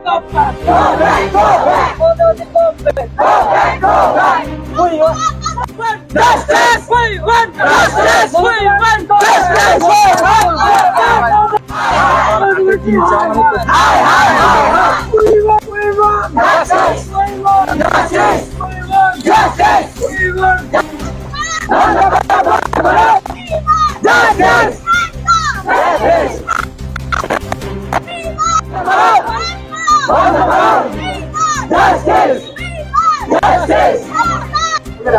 Justice! We want justice! We want justice!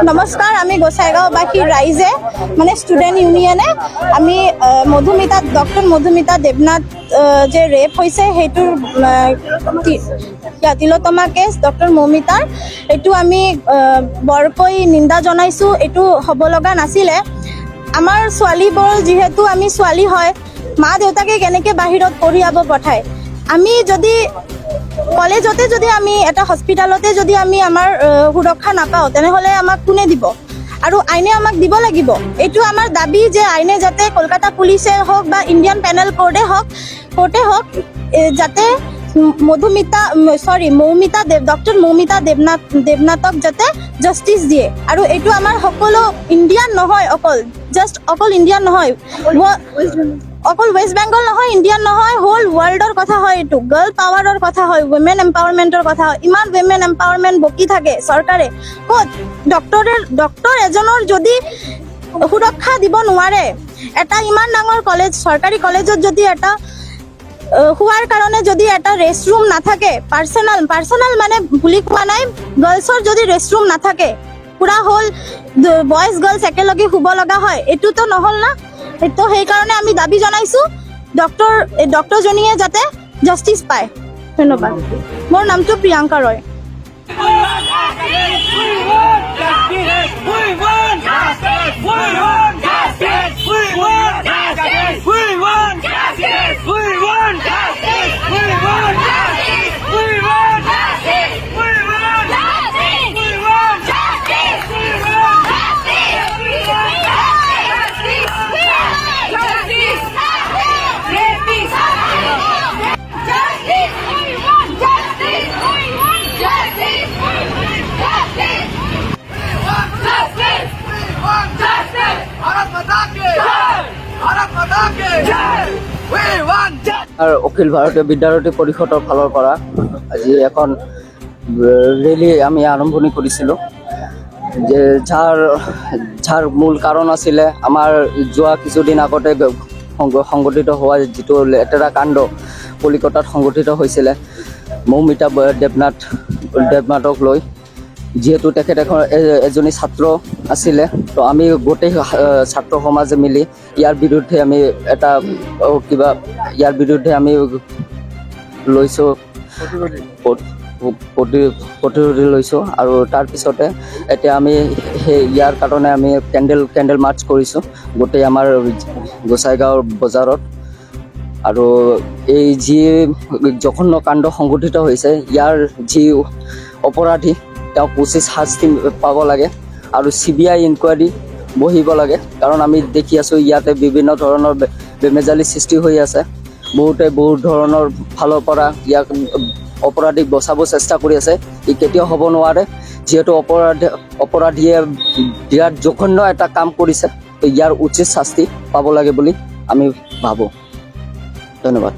নমস্কাৰ, আমি গোসাইগাঁওবাসীৰ ৰাইজে মানে ষ্টুডেণ্ট ইউনিয়নে আমি ডক্টৰ মধুমিতা দেৱনাথ যে ৰেপ হৈছে সেইটোৰ তিলোত্তমা কেছ ডক্টৰ মৌমিতাৰ এইটো আমি বৰকৈ নিন্দা জনাইছোঁ। এইটো হ'ব লগা নাছিলে। আমাৰ ছোৱালীবোৰ যিহেতু আমি ছোৱালী হয়, মা দেউতাকে কেনেকৈ বাহিৰত পঢ়িয়াব পঠায়। আমি যদি কলেজতে যদি আমি এটা হস্পিটালতে যদি আমি আমাৰ সুৰক্ষা নাপাওঁ তেনেহ'লে আমাক কোনে দিব? আৰু আইনে আমাক দিব লাগিব। এইটো আমাৰ দাবী যে আইনে যাতে কলকাতা পুলিচে হওক বা ইণ্ডিয়ান পেনেল কোৰ্টে হওক যাতে ডক্টৰ মৌমিতা দেৱনাথক যাতে জাষ্টিচ দিয়ে। আৰু এইটো আমাৰ সকলো ইণ্ডিয়ান নহয়, অকল ইণ্ডিয়ান নহয়, অকল ৱেষ্ট বেংগল নহয়, ইণ্ডিয়ান নহয়, হোল ৱৰ্ল্ডৰ কথা হয়। এইটো গাৰ্ল পাৱাৰৰ কথা হয়, ৱমেন এম্পাৱাৰমেণ্টৰ কথা হয়। ইমান ৱমেন এম্পাৱাৰমেণ্ট বকি থাকে চৰকাৰে। ক'ত ডক্টৰ এজনৰ যদি সুৰক্ষা দিব নোৱাৰে, এটা ইমান ডাঙৰ কলেজ চৰকাৰী কলেজত যদি এটা শোৱাৰ কাৰণে যদি এটা ৰেষ্ট ৰুম নাথাকে, পাৰ্চনেল মানে বুলি কোৱা নাই, গাৰ্লছৰ যদি ৰেষ্ট ৰুম নাথাকে, পুৰা হ'ল বইজ গাৰ্লছ একেলগে শুব লগা হয়, এইটোতো নহ'ল না। তো সেইকাৰণে আমি দাবী জনাইছোঁ ডক্টৰজনীয়ে যাতে জাষ্টিচ পায়। ধন্যবাদ। মোৰ নামটো প্ৰিয়ংকা ৰয়। আৰু অখিল ভাৰতীয় বিদ্যাৰ্থী পৰিষদৰ ফালৰ পৰা আজি এখন ৰেলী আমি আৰম্ভণি কৰিছিলোঁ, যে যাৰ মূল কাৰণ আছিলে আমাৰ যোৱা কিছুদিন আগতে সংগঠিত হোৱা যিটো লেতেৰা কাণ্ড কলিকতাত সংগঠিত হৈছিলে মৌমিতা দেৱনাথক লৈ। যিহেতু তেখেত এজনী ছাত্ৰ আছিলে, তো আমি গোটেই ছাত্ৰ সমাজে মিলি ইয়াৰ বিৰুদ্ধে আমি লৈছোঁ প্ৰতিৰোধী লৈছোঁ। আৰু তাৰপিছতে এতিয়া আমি ইয়াৰ কাৰণে আমি কেণ্ডেল মাৰ্চ কৰিছোঁ গোটেই আমাৰ গোসাইগাঁৱৰ বজাৰত। আৰু এই যি জঘন্য কাণ্ড সংঘটিত হৈছে, ইয়াৰ যি অপৰাধী তেওঁক উচিত শাস্তি পাব লাগে আৰু CBI ইনকুৱাৰী বহিব লাগে। কাৰণ আমি দেখি আছোঁ ইয়াতে বিভিন্ন ধৰণৰ বেমেজালি সৃষ্টি হৈ আছে। বহুত ধৰণৰ ফালৰ পৰা ইয়াক অপৰাধীক বচাব চেষ্টা কৰি আছে। ই কেতিয়াও হ'ব নোৱাৰে, যিহেতু অপৰাধীয়ে বিৰাট জঘন্য এটা কাম কৰিছে। তো ইয়াৰ উচিত শাস্তি পাব লাগে বুলি আমি ভাবোঁ। ধন্যবাদ।